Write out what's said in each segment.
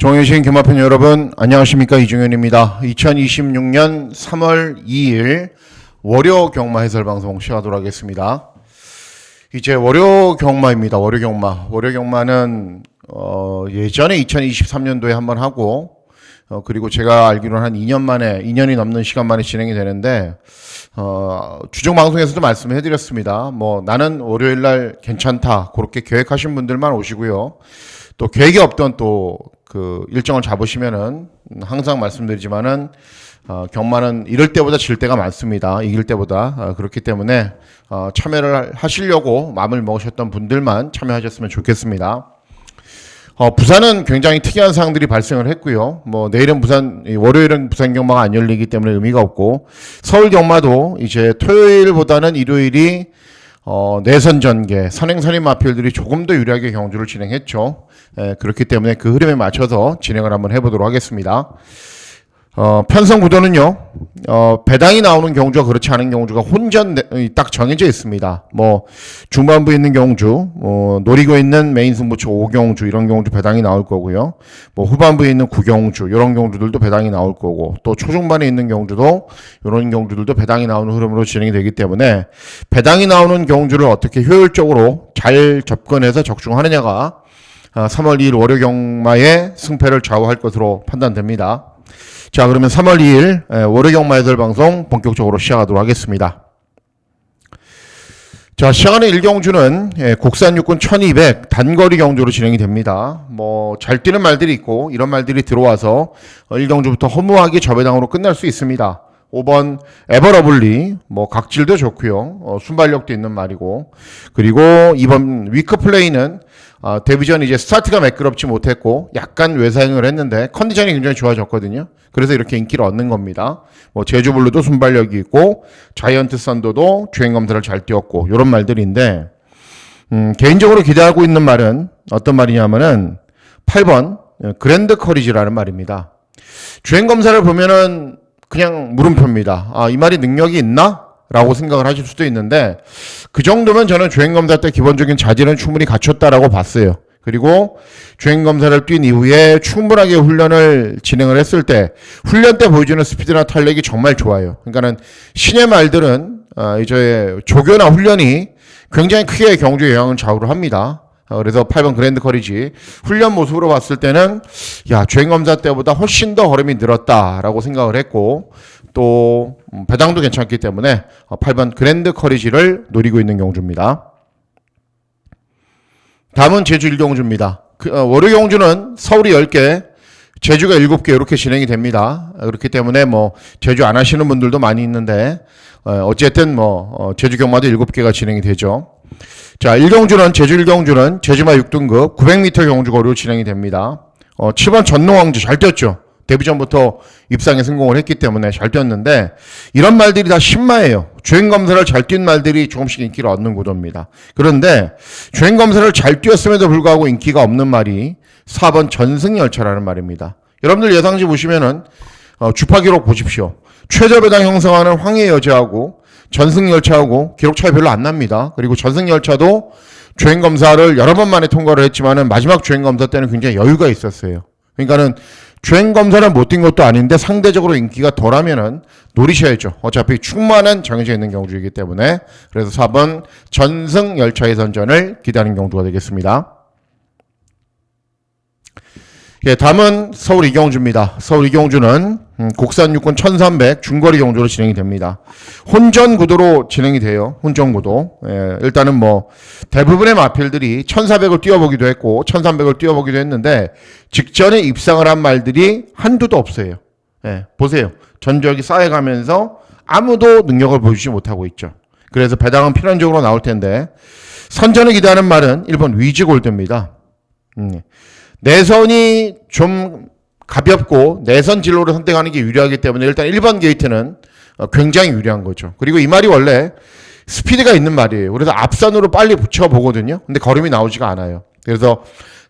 종현신 경마팬 여러분 안녕하십니까, 이종현입니다. 2026년 3월 2일 월요 경마 해설 방송 시작하도록 하겠습니다. 이제 월요 경마입니다. 월요 경마. 월요 경마는 예전에 2023년도에 한번 하고 그리고 제가 알기로는 한 2년이 넘는 시간 만에 진행이 되는데 주중 방송에서도 말씀을 해드렸습니다. 나는 월요일 날 괜찮다 그렇게 계획하신 분들만 오시고요. 또 계획이 없던 또 그 일정을 잡으시면은 항상 말씀드리지만은 경마는 이럴 때보다 질 때가 많습니다. 이길 때보다. 그렇기 때문에 참여를 하시려고 마음을 먹으셨던 분들만 참여하셨으면 좋겠습니다. 부산은 굉장히 특이한 사항들이 발생을 했고요. 내일은 월요일은 부산 경마가 안 열리기 때문에 의미가 없고, 서울 경마도 이제 토요일보다는 일요일이 내선 전개, 선행 선임 마필들이 조금 더 유리하게 경주를 진행했죠. 그렇기 때문에 그 흐름에 맞춰서 진행을 한번 해보도록 하겠습니다. 편성 구도는요, 배당이 나오는 경주와 그렇지 않은 경주가 혼전 딱 정해져 있습니다. 중반부에 있는 경주, 노리고 있는 메인 승부처 5경주, 이런 경주 배당이 나올 거고요. 후반부에 있는 9경주, 이런 경주들도 배당이 나올 거고, 또 초중반에 있는 경주도, 이런 경주들도 배당이 나오는 흐름으로 진행이 되기 때문에, 배당이 나오는 경주를 어떻게 효율적으로 잘 접근해서 적중하느냐가 3월 2일 월요 경마의 승패를 좌우할 것으로 판단됩니다. 자, 그러면 3월 2일 월요 경마 해설 방송 본격적으로 시작하도록 하겠습니다. 자, 시작하는 1경주는 국산 육군 1200 단거리 경주로 진행이 됩니다. 잘 뛰는 말들이 있고 이런 말들이 들어와서 1경주부터 허무하게 저배당으로 끝날 수 있습니다. 5번 에버러블리, 각질도 좋고요. 순발력도 있는 말이고, 그리고 2번 위크플레이는 데뷔 전 이제 스타트가 매끄럽지 못했고 약간 외사행을 했는데 컨디션이 굉장히 좋아졌거든요. 그래서 이렇게 인기를 얻는 겁니다. 제주블루도 순발력이 있고 자이언트 썬더도 주행 검사를 잘 뛰었고, 이런 말들인데 개인적으로 기대하고 있는 말은 어떤 말이냐면은 8번 그랜드 커리지라는 말입니다. 주행 검사를 보면은 그냥 물음표입니다. 이 말이 능력이 있나? 라고 생각을 하실 수도 있는데, 그 정도면 저는 주행검사 때 기본적인 자질은 충분히 갖췄다라고 봤어요. 그리고 주행검사를 뛴 이후에 충분하게 훈련을 진행을 했을 때, 훈련 때 보여주는 스피드나 탄력이 정말 좋아요. 그러니까는 신의 말들은 이제 조교나 훈련이 굉장히 크게 경주에 영향을 좌우를 합니다. 그래서 8번 그랜드 커리지 훈련 모습으로 봤을 때는 주행검사 때보다 훨씬 더 걸음이 늘었다라고 생각을 했고, 또 배당도 괜찮기 때문에 8번 그랜드 커리지를 노리고 있는 경주입니다. 다음은 제주 1경주입니다. 월요 경주는 서울이 10개, 제주가 7개 이렇게 진행이 됩니다. 그렇기 때문에 제주 안 하시는 분들도 많이 있는데 어쨌든 제주 경마도 7개가 진행이 되죠. 자, 1경주는 제주 1경주는 제주마 6등급 900m 경주거리로 진행이 됩니다. 7번 전농왕주 잘 뛰었죠. 데뷔 전부터 입상에 성공을 했기 때문에 잘 뛰었는데, 이런 말들이 다 신마예요. 주행검사를 잘 뛴 말들이 조금씩 인기를 얻는 구도입니다. 그런데 주행검사를 잘 뛰었음에도 불구하고 인기가 없는 말이 4번 전승열차라는 말입니다. 여러분들 예상지 보시면은 주파 기록 보십시오. 최저배당 형성하는 황해 여제하고 전승열차하고 기록 차이 별로 안 납니다. 그리고 전승열차도 주행검사를 여러 번 만에 통과를 했지만은 마지막 주행검사 때는 굉장히 여유가 있었어요. 그러니까는 주행검사는 못 뛴 것도 아닌데 상대적으로 인기가 덜하면은 노리셔야죠. 어차피 충만한 정해져 있는 경주이기 때문에. 그래서 4번 전승열차의 선전을 기다리는 경주가 되겠습니다. 다음은 서울 2경주입니다. 서울 2경주는 국산 육군 1300 중거리 경주로 진행이 됩니다. 혼전 구도로 진행이 돼요. 혼전 구도. 일단은 대부분의 마필들이 1400을 뛰어보기도 했고 1300을 뛰어보기도 했는데, 직전에 입상을 한 말들이 한두도 없어요. 보세요. 전적이 쌓여가면서 아무도 능력을 보여주지 못하고 있죠. 그래서 배당은 필연적으로 나올 텐데, 선전을 기대하는 말은 1번 위즈골드입니다. 내선이 좀 가볍고 내선 진로를 선택하는 게 유리하기 때문에 일단 1번 게이트는 굉장히 유리한 거죠. 그리고 이 말이 원래 스피드가 있는 말이에요. 그래서 앞선으로 빨리 붙여보거든요. 근데 걸음이 나오지가 않아요. 그래서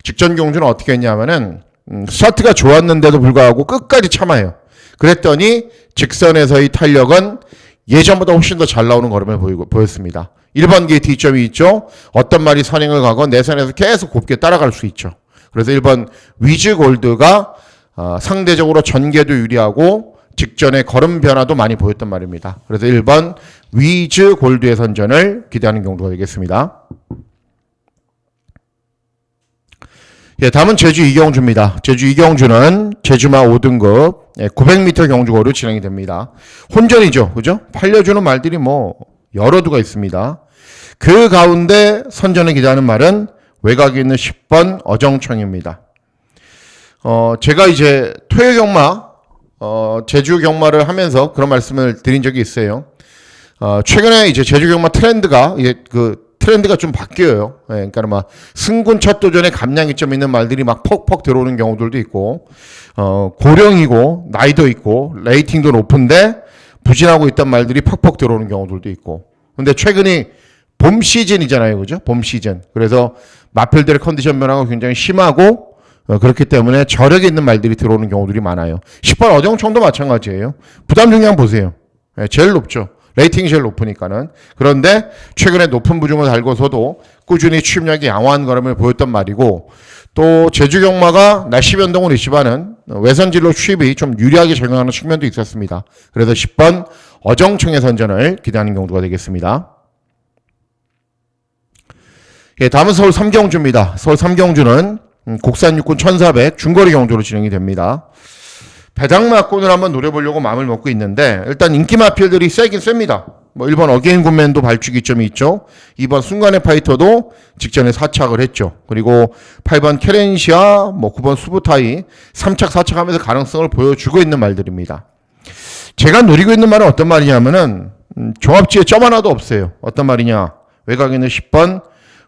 직전 경주는 어떻게 했냐면은 스타트가 좋았는데도 불구하고 끝까지 참아요. 그랬더니 직선에서의 탄력은 예전보다 훨씬 더 잘 나오는 걸음을 보였습니다. 1번 게이트 이점이 있죠. 어떤 말이 선행을 가건 내선에서 계속 곱게 따라갈 수 있죠. 그래서 1번 위즈골드가 상대적으로 전개도 유리하고 직전에 걸음 변화도 많이 보였단 말입니다. 그래서 1번 위즈골드의 선전을 기대하는 경우가 되겠습니다. 예, 다음은 제주 이경주입니다. 제주 이경주는 제주마 5등급 900m 경주거리로 진행이 됩니다. 혼전이죠. 그죠? 팔려주는 말들이 뭐 여러 두가 있습니다. 그 가운데 선전을 기대하는 말은 외곽에 있는 10번 어정청입니다. 제가 이제 토요 경마, 제주 경마를 하면서 그런 말씀을 드린 적이 있어요. 최근에 이제 제주 경마 트렌드가 트렌드가 좀 바뀌어요. 예, 그러니까 막 승군 첫 도전에 감량이점 있는 말들이 막 퍽퍽 들어오는 경우들도 있고, 고령이고 나이도 있고 레이팅도 높은데 부진하고 있던 말들이 퍽퍽 들어오는 경우들도 있고. 근데 최근이 봄 시즌이잖아요, 그죠? 봄 시즌. 그래서 마필들의 컨디션 변화가 굉장히 심하고 그렇기 때문에 저력이 있는 말들이 들어오는 경우들이 많아요. 10번 어정청도 마찬가지예요. 부담 중량 보세요. 예, 제일 높죠. 레이팅이 제일 높으니까는. 그런데 최근에 높은 부중을 달고서도 꾸준히 취입력이 양호한 걸음을 보였던 말이고, 또 제주 경마가 날씨 변동을 있지만은 외선진로 취입이 좀 유리하게 작용하는 측면도 있었습니다. 그래서 10번 어정청의 선전을 기대하는 경우가 되겠습니다. 예, 다음은 서울 삼경주입니다. 서울 삼경주는 국산 육군 1400 중거리 경주로 진행이 됩니다. 배당마권을 한번 노려보려고 마음을 먹고 있는데, 일단 인기 마필들이 세긴 셉니다. 뭐 1번 어게인 굿맨도 발주기점이 있죠. 2번 순간의 파이터도 직전에 4착을 했죠. 그리고 8번 케렌시아, 9번 수부타이 3착 4착 하면서 가능성을 보여주고 있는 말들입니다. 제가 노리고 있는 말은 어떤 말이냐면은 종합지에 점 하나도 없어요. 어떤 말이냐, 외곽에 있는 10번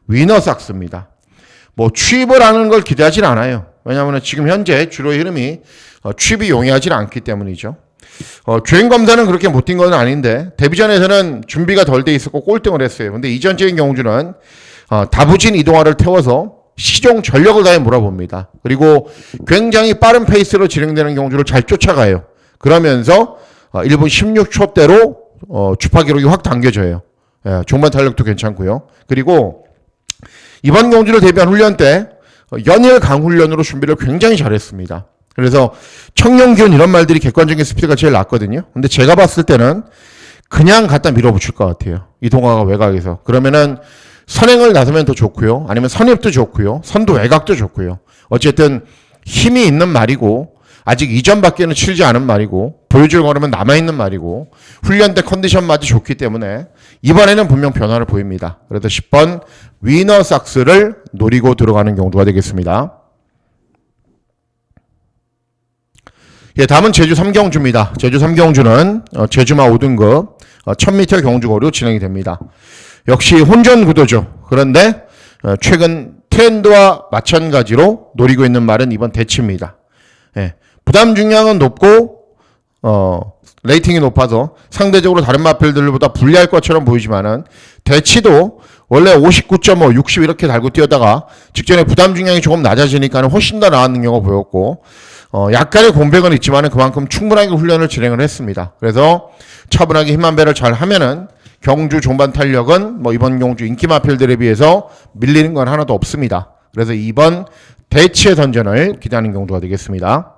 위너삭스입니다. 취입을 하는 걸 기대하진 않아요. 왜냐하면 지금 현재 주로의 흐름이 취입이 용이하지 않기 때문이죠. 주행 검사는 그렇게 못 뛴 건 아닌데 데뷔전에서는 준비가 덜 돼 있었고 꼴등을 했어요. 근데 이전적인 경주는 다부진 이동화를 태워서 시종 전력을 다해 몰아봅니다. 그리고 굉장히 빠른 페이스로 진행되는 경주를 잘 쫓아가요. 그러면서 1분 16초대로 주파 기록이 확 당겨져요. 예, 종반 탄력도 괜찮고요. 그리고 이번 경주를 대비한 훈련 때 연일 강훈련으로 준비를 굉장히 잘했습니다. 그래서 청룡기운 이런 말들이 객관적인 스피드가 제일 낮거든요. 근데 제가 봤을 때는 그냥 갖다 밀어붙일 것 같아요. 이동화가 외곽에서. 그러면은 선행을 나서면 더 좋고요. 아니면 선입도 좋고요. 선도 외곽도 좋고요. 어쨌든 힘이 있는 말이고 아직 이전밖에는 치르지 않은 말이고 보여줄 거라면 남아있는 말이고 훈련 때 컨디션마저 좋기 때문에 이번에는 분명 변화를 보입니다. 그래서 10번 위너삭스를 노리고 들어가는 경우가 되겠습니다. 예, 다음은 제주 삼경주입니다. 제주 삼경주는 제주마 5등급 1000m 경주거리로 진행이 됩니다. 역시 혼전 구도죠. 그런데 최근 트렌드와 마찬가지로 노리고 있는 말은 이번 대치입니다. 예, 부담 중량은 높고 레이팅이 높아서 상대적으로 다른 마필들보다 불리할 것처럼 보이지만은 대치도 원래 59.5, 60 이렇게 달고 뛰었다가 직전에 부담 중량이 조금 낮아지니까는 훨씬 더 나은 능력을 보였고 약간의 공백은 있지만은 그만큼 충분하게 훈련을 진행을 했습니다. 그래서 차분하게 힘 한 배를 잘 하면은 경주 종반 탄력은 이번 경주 인기 마필들에 비해서 밀리는 건 하나도 없습니다. 그래서 이번 대치의 선전을 기대하는 경주가 되겠습니다.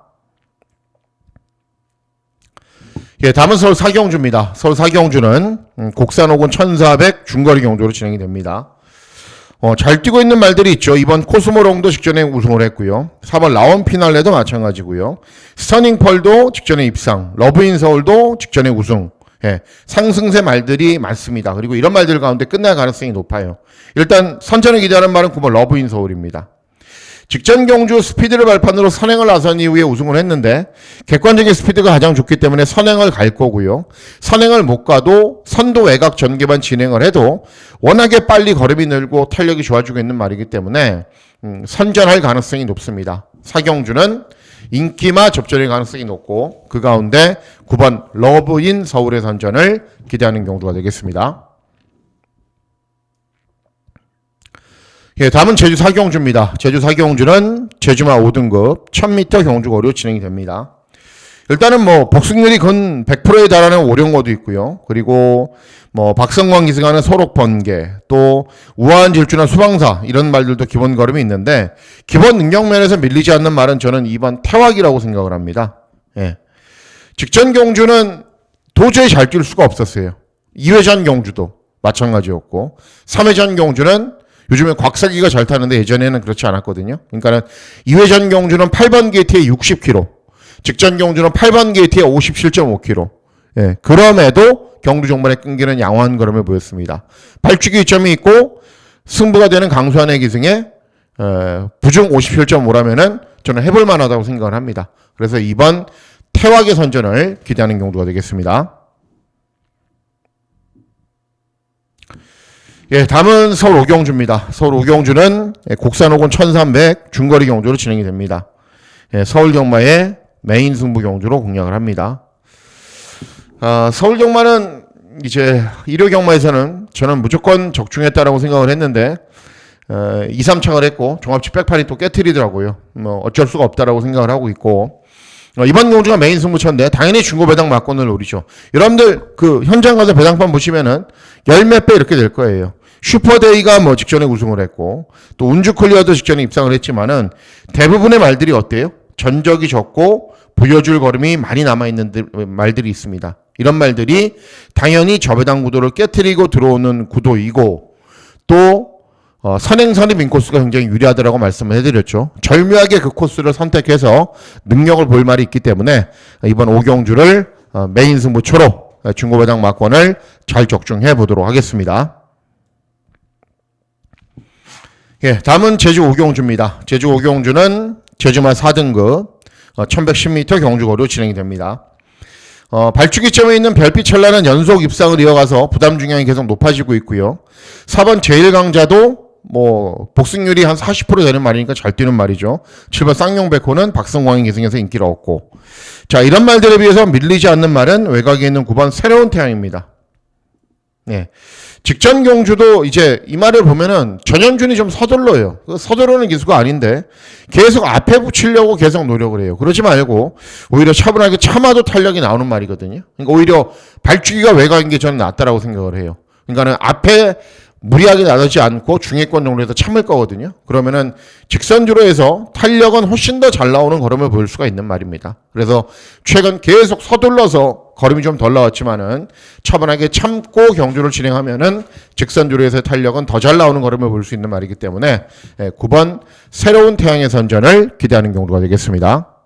예, 다음은 서울 사경주입니다. 서울 사경주는 국산 5군 1400 중거리 경주로 진행이 됩니다. 잘 뛰고 있는 말들이 있죠. 이번 코스모롱도 직전에 우승을 했고요. 4번 라온 피날레도 마찬가지고요. 스터닝펄도 직전에 입상, 러브인 서울도 직전에 우승. 예, 상승세 말들이 많습니다. 그리고 이런 말들 가운데 끝날 가능성이 높아요. 일단 선전을 기대하는 말은 9번 러브인 서울입니다. 직전 경주 스피드를 발판으로 선행을 나선 이후에 우승을 했는데 객관적인 스피드가 가장 좋기 때문에 선행을 갈 거고요. 선행을 못 가도 선도 외곽 전개만 진행을 해도 워낙에 빨리 걸음이 늘고 탄력이 좋아지고 있는 말이기 때문에 선전할 가능성이 높습니다. 사경주는 인기마 접전의 가능성이 높고 그 가운데 9번 러브인 서울의 선전을 기대하는 경우가 되겠습니다. 예, 다음은 제주 사경주입니다. 제주 사경주는 제주마 5등급 1000m 경주거리로 진행이 됩니다. 일단은 뭐 복승률이 근 100%에 달하는 오령어도 있고요. 그리고 뭐 박성광 기승하는 소록 번개, 또 우아한 질주나 수방사 이런 말들도 기본 걸음이 있는데 기본 능력 면에서 밀리지 않는 말은 저는 2번 태왁이라고 생각을 합니다. 예. 직전 경주는 도저히 잘 뛸 수가 없었어요. 2회전 경주도 마찬가지였고 3회전 경주는 요즘에 곽사기가 잘 타는데 예전에는 그렇지 않았거든요. 그러니까는 2회전 경주는 8번 게이트에 60km, 직전 경주는 8번 게이트에 57.5km. 예, 그럼에도 경주 종반에 끊기는 양호한 걸음을 보였습니다. 발주기 이점이 있고 승부가 되는 강수환의 기승에 부중 57.5라면은 저는 해볼 만하다고 생각을 합니다. 그래서 이번 태왁의 선전을 기대하는 경주가 되겠습니다. 예, 다음은 서울 오경주입니다. 서울 오경주는 곡산호군 1300 중거리 경주로 진행이 됩니다. 예, 서울 경마의 메인 승부 경주로 공략을 합니다. 서울 경마는 이제 일요 경마에서는 저는 무조건 적중했다라고 생각을 했는데 2, 3착을 했고 종합치 백판이 또 깨트리더라고요. 뭐 어쩔 수가 없다라고 생각을 하고 있고 이번 경주가 메인 승부처인데 당연히 중고 배당 막권을 노리죠. 여러분들 그 현장 가서 배당판 보시면은 열 몇 배 이렇게 될 거예요. 슈퍼데이가 뭐 직전에 우승을 했고 또 운주클리어도 직전에 입상을 했지만은 대부분의 말들이 어때요? 전적이 적고 보여줄 걸음이 많이 남아있는 말들이 있습니다. 이런 말들이 당연히 저배당 구도를 깨트리고 들어오는 구도이고 또 선행선입 인코스가 굉장히 유리하다라고 말씀을 해드렸죠. 절묘하게 그 코스를 선택해서 능력을 볼 말이 있기 때문에 이번 오경주를 메인 승부처로 중고배당 막권을 잘 적중해 보도록 하겠습니다. 예, 다음은 제주 오경주입니다. 제주 오경주는 제주말 4등급 1110m 경주거리로 진행이 됩니다. 발주기점에 있는 별빛 찰나는 연속 입상을 이어가서 부담 중량이 계속 높아지고 있고요. 4번 제1강자도 뭐 복승률이 한 40% 되는 말이니까 잘 뛰는 말이죠. 7번 쌍용백호는 박성광이 계승해서 인기를 얻고, 자, 이런 말들에 비해서 밀리지 않는 말은 외곽에 있는 9번 새로운 태양입니다. 네. 직전 경주도 이제 이 말을 보면은 전현준이 좀 서둘러요. 서두르는 기수가 아닌데 계속 앞에 붙이려고 계속 노력을 해요. 그러지 말고 오히려 차분하게 참아도 탄력이 나오는 말이거든요. 그러니까 오히려 발주기가 외곽인 게 저는 낫다라고 생각을 해요. 그러니까는 앞에 무리하게 나가지 않고 중위권 정도에서 참을 거거든요. 그러면은 직선주로 해서 탄력은 훨씬 더 잘 나오는 걸음을 보일 수가 있는 말입니다. 그래서 최근 계속 서둘러서 걸음이 좀 덜 나왔지만은 차분하게 참고 경주를 진행하면은 직선주로 해서 탄력은 더 잘 나오는 걸음을 볼 수 있는 말이기 때문에 9번 새로운 태양의 선전을 기대하는 경주가 되겠습니다.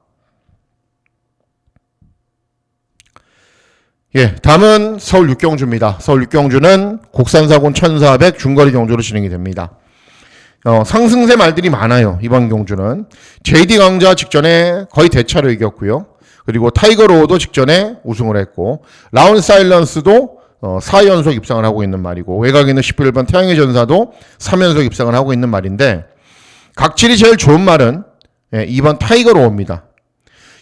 예, 다음은 서울 육경주입니다. 서울 육경주는 곡산사군 1400 중거리 경주로 진행이 됩니다. 상승세 말들이 많아요. 이번 경주는 JD 강자 직전에 거의 대차로 이겼고요. 그리고 타이거 로우도 직전에 우승을 했고 라운 사일런스도 4연속 입상을 하고 있는 말이고 외곽에 있는 11번 태양의 전사도 3연속 입상을 하고 있는 말인데 각질이 제일 좋은 말은 2번 타이거 로우입니다.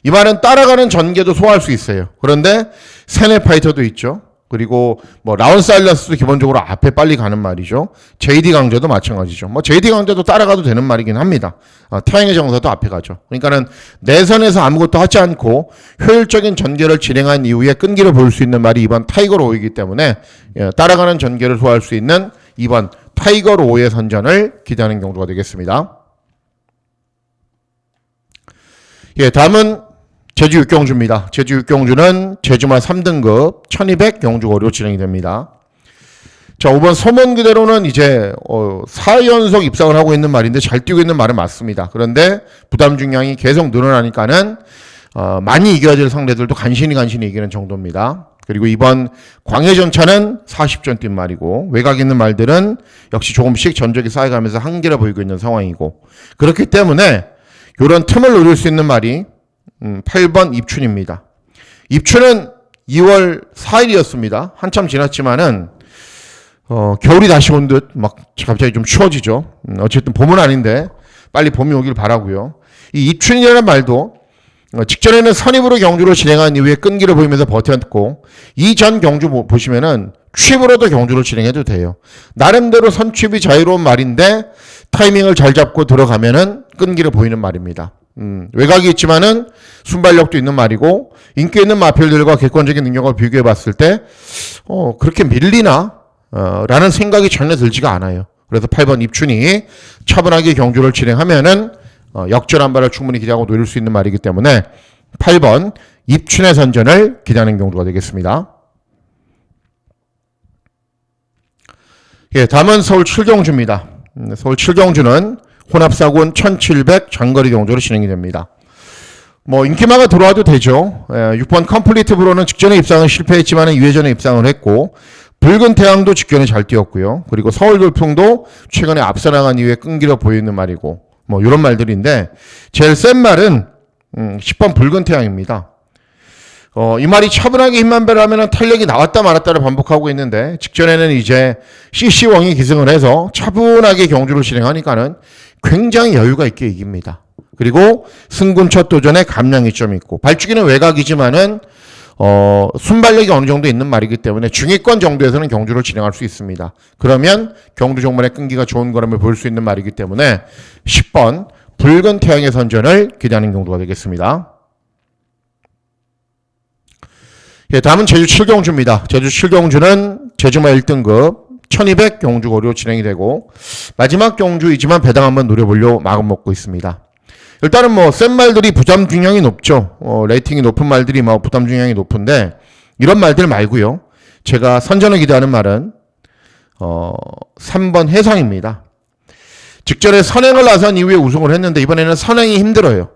이 말은 따라가는 전개도 소화할 수 있어요. 그런데 세네 파이터도 있죠. 그리고 뭐 라운 사일런스도 기본적으로 앞에 빨리 가는 말이죠. JD 강자도 마찬가지죠. 뭐 JD 강자도 따라가도 되는 말이긴 합니다. 태양의 정사도 앞에 가죠. 그러니까는 내선에서 아무것도 하지 않고 효율적인 전개를 진행한 이후에 끈기를 볼 수 있는 말이 2번 타이거 로우이기 때문에 따라가는 전개를 소화할 수 있는 2번 타이거 로우의 선전을 기대하는 경우가 되겠습니다. 예, 다음은 제주 육경주입니다. 제주 육경주는 제주말 3등급 1200 경주거리로 진행이 됩니다. 자, 5번 소문 그대로는 이제 4연속 입상을 하고 있는 말인데 잘 뛰고 있는 말은 맞습니다. 그런데 부담 중량이 계속 늘어나니까는 많이 이겨야 될 상대들도 간신히 이기는 정도입니다. 그리고 이번 광해전차는 40전 뛴 말이고 외곽 있는 말들은 역시 조금씩 전적이 쌓여가면서 한계를 보이고 있는 상황이고 그렇기 때문에 이런 틈을 노릴 수 있는 말이 8번 입춘입니다. 입춘은 2월 4일이었습니다. 한참 지났지만은 겨울이 다시 온 듯 막 갑자기 좀 추워지죠. 어쨌든 봄은 아닌데 빨리 봄이 오길 바라고요. 이 입춘이라는 말도 직전에는 선입으로 경주를 진행한 이후에 끈기를 보이면서 버텼고 이전 경주 보시면은 취입으로도 경주를 진행해도 돼요. 나름대로 선취입이 자유로운 말인데 타이밍을 잘 잡고 들어가면은 끈기를 보이는 말입니다. 외곽이 있지만은 순발력도 있는 말이고 인기 있는 마필들과 객관적인 능력을 비교해 봤을 때 그렇게 밀리나? 라는 생각이 전혀 들지가 않아요. 그래서 8번 입춘이 차분하게 경주를 진행하면은 역전 한 발을 충분히 기대하고 노릴 수 있는 말이기 때문에 8번 입춘의 선전을 기대하는 경주가 되겠습니다. 예, 다음은 서울 7경주입니다. 서울 7경주는 혼합사군 1700 장거리 경주로 진행이 됩니다. 인기마가 들어와도 되죠. 6번 컴플리트 브로는 직전에 입상은 실패했지만 2회전에 입상을 했고, 붉은 태양도 직전에 잘 뛰었고요. 그리고 서울 돌풍도 최근에 앞서 나간 이후에 끈기려 보이는 말이고, 이런 말들인데, 제일 센 말은 10번 붉은 태양입니다. 이 말이 차분하게 힘만 배라면 탄력이 나왔다 말았다를 반복하고 있는데, 직전에는 이제 CC왕이 기승을 해서 차분하게 경주를 진행하니까는 굉장히 여유가 있게 이깁니다. 그리고 승군 첫 도전에 감량이 좀 있고, 발주기는 외곽이지만은 순발력이 어느 정도 있는 말이기 때문에 중위권 정도에서는 경주를 진행할 수 있습니다. 그러면 경주 종말의 끈기가 좋은 거람을 볼 수 있는 말이기 때문에 10번 붉은 태양의 선전을 기대하는 경주가 되겠습니다. 예, 다음은 제주 7경주입니다. 제주 7경주는 제주마 1등급 1200 경주거리로 진행이 되고, 마지막 경주이지만 배당 한번 노려보려 마음먹고 있습니다. 일단은 센 말들이 부담 중량이 높죠. 레이팅이 높은 말들이 부담 중량이 높은데, 이런 말들 말고요. 제가 선전을 기대하는 말은 3번 해상입니다. 직전에 선행을 나선 이후에 우승을 했는데 이번에는 선행이 힘들어요.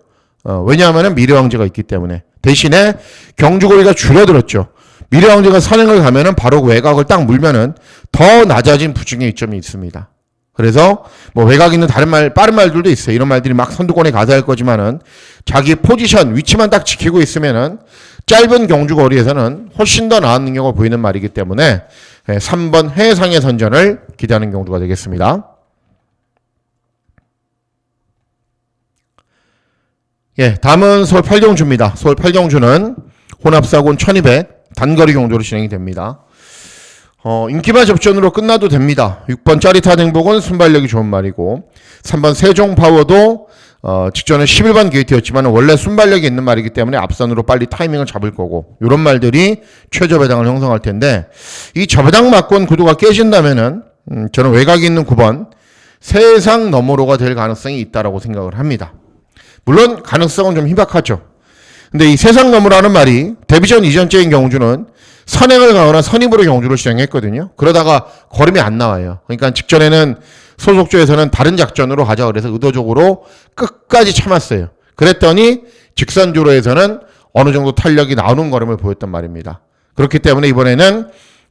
왜냐하면 미래왕제가 있기 때문에. 대신에 경주거리가 줄어들었죠. 미래왕제가 선행을 가면은 바로 외곽을 딱 물면은 더 낮아진 부중의 이점이 있습니다. 그래서 외곽 있는 다른 말, 빠른 말들도 있어요. 이런 말들이 막 선두권에 가세할 거지만은 자기 포지션, 위치만 딱 지키고 있으면은 짧은 경주거리에서는 훨씬 더 나은 능력을 보이는 말이기 때문에 3번 해상의 선전을 기대하는 경주가 되겠습니다. 예, 다음은 서울 8경주입니다. 서울 8경주는 혼합사군 1200 단거리 경주로 진행이 됩니다. 인기마 접전으로 끝나도 됩니다. 6번 짜릿한 행복은 순발력이 좋은 말이고, 3번 세종파워도 직전에 11번 게이트였지만 원래 순발력이 있는 말이기 때문에 앞선으로 빨리 타이밍을 잡을 거고, 이런 말들이 최저 배당을 형성할 텐데, 이 저배당 맞권 구도가 깨진다면은 저는 외곽이 있는 9번 세상 너머로가 될 가능성이 있다라고 생각을 합니다. 물론 가능성은 좀 희박하죠. 근데 이 세상 너머라는 말이 데뷔전 이전째인 경주는 선행을 가거나 선임으로 경주를 진행했거든요. 그러다가 걸음이 안 나와요. 그러니까 직전에는 소속조에서는 다른 작전으로 가자 그래서 의도적으로 끝까지 참았어요. 그랬더니 직선주로에서는 어느 정도 탄력이 나오는 걸음을 보였단 말입니다. 그렇기 때문에 이번에는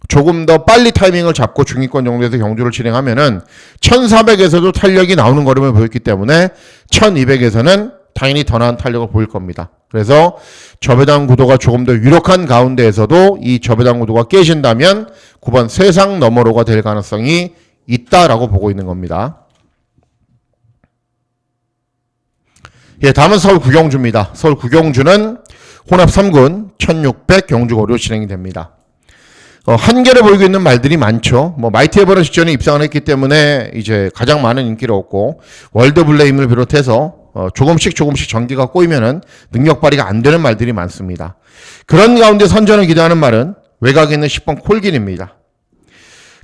조금 더 빨리 타이밍을 잡고 중위권 정도에서 경주를 진행하면은 1400에서도 탄력이 나오는 걸음을 보였기 때문에 1200에서는 당연히 더 나은 탄력을 보일 겁니다. 그래서 저배당 구도가 조금 더 유력한 가운데에서도 이 저배당 구도가 깨진다면 9번 세상 너머로가 될 가능성이 있다라고 보고 있는 겁니다. 예, 다음은 서울 9경주입니다. 서울 9경주는 혼합 3군 1600 경주거리로 진행이 됩니다. 한계를 보이고 있는 말들이 많죠. 마이티 에버는 직전에 입상을 했기 때문에 이제 가장 많은 인기를 얻고, 월드블레임을 비롯해서 조금씩 전기가 꼬이면은 능력 발휘가 안 되는 말들이 많습니다. 그런 가운데 선전을 기대하는 말은 외곽에 있는 10번 콜긴입니다.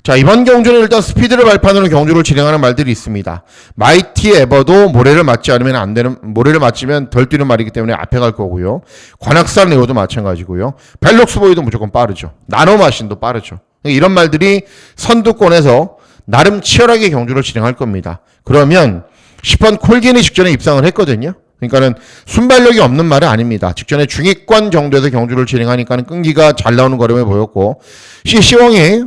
자, 이번 경주는 일단 스피드를 발판으로 경주를 진행하는 말들이 있습니다. 마이티 에버도 모래를 맞지 않으면 안 되는, 모래를 맞으면 덜 뛰는 말이기 때문에 앞에 갈 거고요. 관악산 레오도 마찬가지고요. 벨록스보이도 무조건 빠르죠. 나노마신도 빠르죠. 이런 말들이 선두권에서 나름 치열하게 경주를 진행할 겁니다. 그러면 10번 콜긴이 직전에 입상을 했거든요. 그러니까는 순발력이 없는 말은 아닙니다. 직전에 중위권 정도에서 경주를 진행하니까는 끈기가 잘 나오는 걸음을 보였고, CC왕이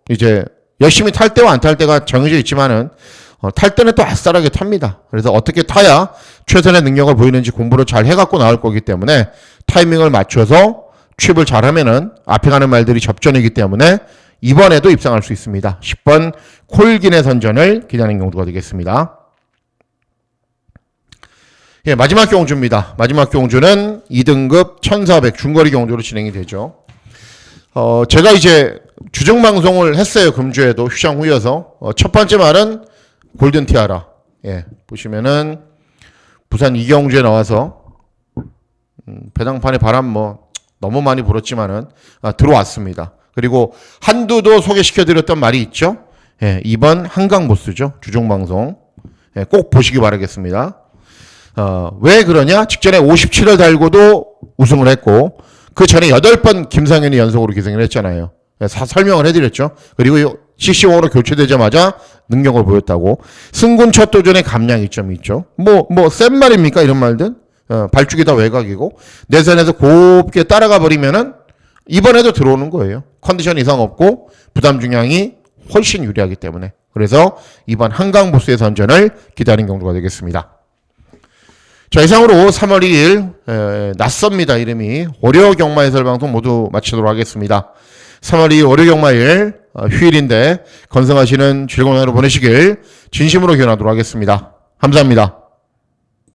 이제 열심히 탈 때와 안 탈 때가 정해져 있지만은 탈 때는 또 아싸하게 탑니다. 그래서 어떻게 타야 최선의 능력을 보이는지 공부를 잘 해갖고 나올 거기 때문에 타이밍을 맞춰서 취입을 잘하면은 앞에 가는 말들이 접전이기 때문에 이번에도 입상할 수 있습니다. 10번 콜긴의 선전을 기다리는 경우가 되겠습니다. 예, 마지막 경주입니다. 마지막 경주는 2등급 1400 중거리 경주로 진행이 되죠. 제가 이제 주중방송을 했어요. 금주에도 휴장 후여서. 첫 번째 말은 골든 티아라. 예, 보시면은 부산 이경주에 나와서 배당판에 바람 뭐 너무 많이 불었지만은 들어왔습니다. 그리고 한두도 소개시켜드렸던 말이 있죠. 예, 이번 한강보스죠. 주종방송. 예, 꼭 보시기 바라겠습니다. 왜 그러냐? 직전에 57을 달고도 우승을 했고 그 전에 8번 김상현이 연속으로 기승을 했잖아요. 예, 설명을 해드렸죠. 그리고 CC5로 교체되자마자 능력을 보였다고. 승군 첫 도전에 감량이점이 있죠. 센 말입니까? 이런 말들? 발주기 다 외곽이고 내선에서 곱게 따라가 버리면은 이번에도 들어오는 거예요. 컨디션 이상 없고 부담 중량이 훨씬 유리하기 때문에. 그래서 이번 한강보스의 선전을 기다리는 경주가 되겠습니다. 자, 이상으로 3월 2일 낯섭니다. 이름이 월요 경마 해설 방송 모두 마치도록 하겠습니다. 3월 2일 월요 경마일 휴일인데 건승하시는 즐거운 하루 보내시길 진심으로 기원하도록 하겠습니다. 감사합니다.